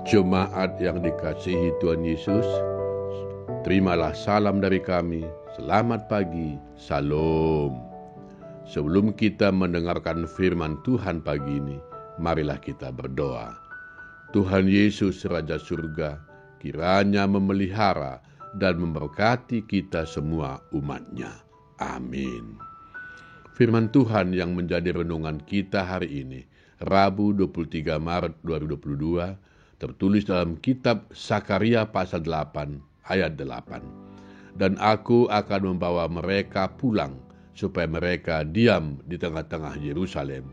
Jemaat yang dikasihi Tuhan Yesus, terimalah salam dari kami. Selamat pagi, Salam. Sebelum kita mendengarkan firman Tuhan pagi ini, marilah kita berdoa. Tuhan Yesus Raja Surga, kiranya memelihara dan memberkati kita semua umat-Nya. Amin. Firman Tuhan yang menjadi renungan kita hari ini, Rabu 23 Maret 2022, tertulis dalam kitab Sakaria pasal 8 ayat 8. Dan aku akan membawa mereka pulang supaya mereka diam di tengah-tengah Yerusalem.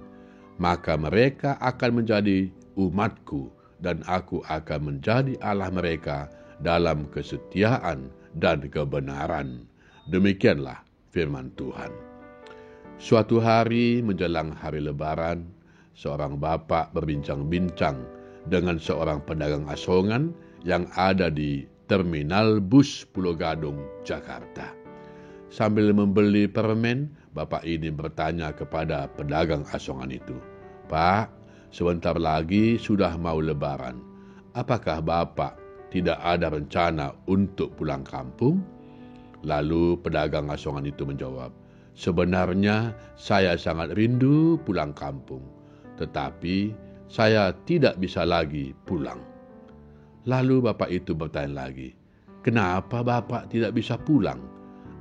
Maka mereka akan menjadi umatku dan aku akan menjadi Allah mereka dalam kesetiaan dan kebenaran. Demikianlah firman Tuhan. Suatu hari menjelang hari Lebaran, seorang bapak berbincang-bincang dengan seorang pedagang asongan yang ada di terminal bus Pulau Gadung, Jakarta. Sambil membeli permen, bapak ini bertanya kepada pedagang asongan itu, "Pak, sebentar lagi sudah mau Lebaran. Apakah bapak tidak ada rencana untuk pulang kampung?" Lalu pedagang asongan itu menjawab, "Sebenarnya saya sangat rindu pulang kampung, tetapi saya tidak bisa lagi pulang." Lalu bapak itu bertanya lagi, "Kenapa bapak tidak bisa pulang?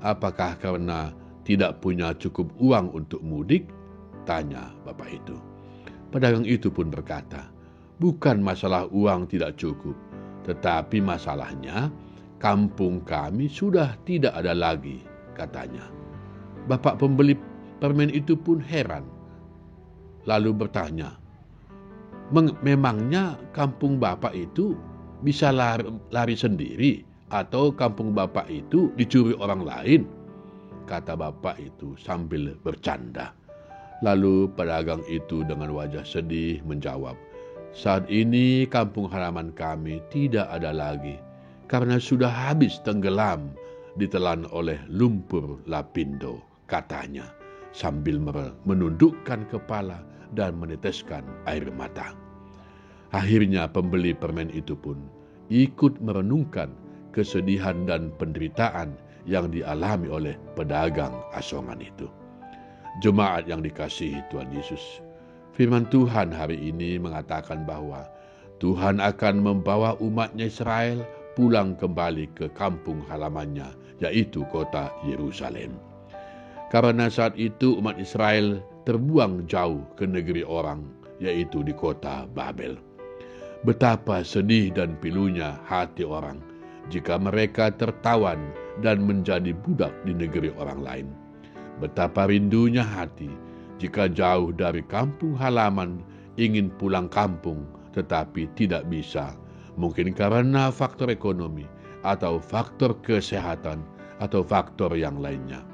Apakah karena tidak punya cukup uang untuk mudik?" tanya bapak itu. Pedagang itu pun berkata, "Bukan masalah uang tidak cukup, tetapi masalahnya kampung kami sudah tidak ada lagi," katanya. Bapak pembeli permen itu pun heran, lalu bertanya, "Memangnya kampung bapak itu bisa lari sendiri atau kampung bapak itu dicuri orang lain?" kata bapak itu sambil bercanda. Lalu pedagang itu dengan wajah sedih menjawab, "Saat ini kampung halaman kami tidak ada lagi karena sudah habis tenggelam ditelan oleh lumpur lapindo," katanya sambil menundukkan kepala dan meneteskan air mata. Akhirnya pembeli permen itu pun ikut merenungkan kesedihan dan penderitaan yang dialami oleh pedagang asongan itu. Jemaat yang dikasihi Tuhan Yesus, firman Tuhan hari ini mengatakan bahwa Tuhan akan membawa umat-Nya Israel pulang kembali ke kampung halamannya, yaitu kota Yerusalem. Karena saat itu umat Israel terbuang jauh ke negeri orang, yaitu di kota Babel. Betapa sedih dan pilunya hati orang jika mereka tertawan dan menjadi budak di negeri orang lain. Betapa rindunya hati jika jauh dari kampung halaman ingin pulang kampung tetapi tidak bisa. Mungkin karena faktor ekonomi atau faktor kesehatan atau faktor yang lainnya.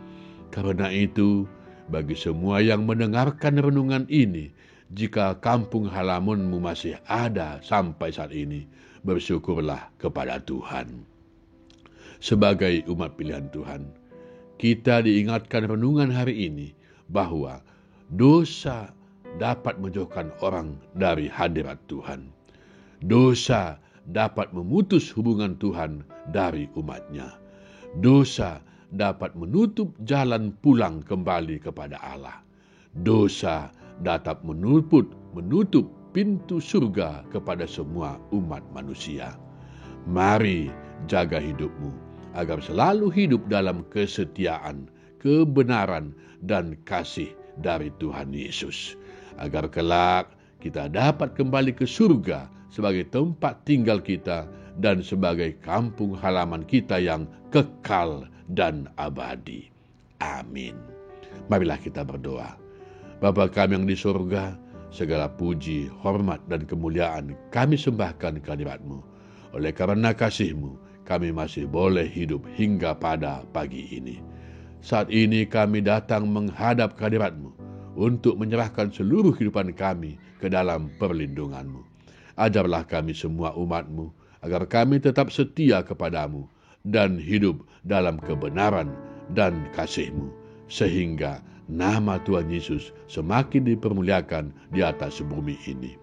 Karena itu, bagi semua yang mendengarkan renungan ini, jika kampung halamanmu masih ada sampai saat ini, bersyukurlah kepada Tuhan. Sebagai umat pilihan Tuhan, kita diingatkan renungan hari ini bahwa dosa dapat menjauhkan orang dari hadirat Tuhan. Dosa dapat memutus hubungan Tuhan dari umat-Nya. Dosa dapat menutup jalan pulang kembali kepada Allah. Dosa dapat menutup pintu surga kepada semua umat manusia. Mari jaga hidupmu agar selalu hidup dalam kesetiaan, kebenaran, dan kasih dari Tuhan Yesus. Agar kelak kita dapat kembali ke surga sebagai tempat tinggal kita dan sebagai kampung halaman kita yang kekal dan abadi. Amin. Marilah kita berdoa. Bapa kami yang di surga, segala puji, hormat, dan kemuliaan kami sembahkan kehadirat-Mu. Oleh karena kasih-Mu, kami masih boleh hidup hingga pada pagi ini. Saat ini kami datang menghadap kehadirat-Mu untuk menyerahkan seluruh kehidupan kami ke dalam perlindungan-Mu. Ajarlah kami semua umat-Mu, agar kami tetap setia kepadamu dan hidup dalam kebenaran dan kasih-Mu, sehingga nama Tuhan Yesus semakin dipermuliakan di atas bumi ini.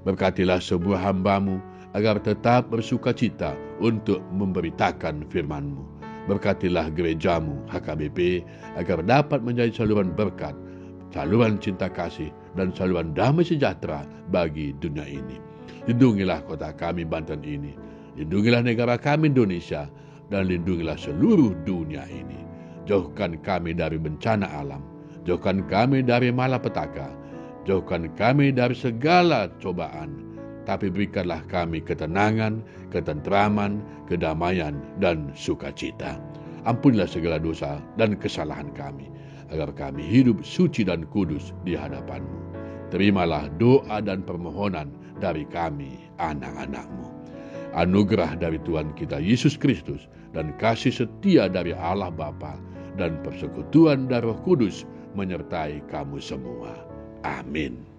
Berkatilah sebuah hamba-Mu agar tetap bersukacita untuk memberitakan firman-Mu. Berkatilah gerejamu HKBP agar dapat menjadi saluran berkat, saluran cinta kasih, dan saluran damai sejahtera bagi dunia ini. Lindungilah kota kami Banten ini, lindungilah negara kami Indonesia, dan lindungilah seluruh dunia ini. Jauhkan kami dari bencana alam, jauhkan kami dari malapetaka, jauhkan kami dari segala cobaan, tapi berikanlah kami ketenangan, ketentraman, kedamaian, dan sukacita. Ampunilah segala dosa dan kesalahan kami, agar kami hidup suci dan kudus di hadapan-Mu. Terimalah doa dan permohonan dari kami, anak-anak-Mu. Anugerah dari Tuhan kita Yesus Kristus dan kasih setia dari Allah Bapa dan persekutuan dari Roh Kudus menyertai kamu semua. Amin.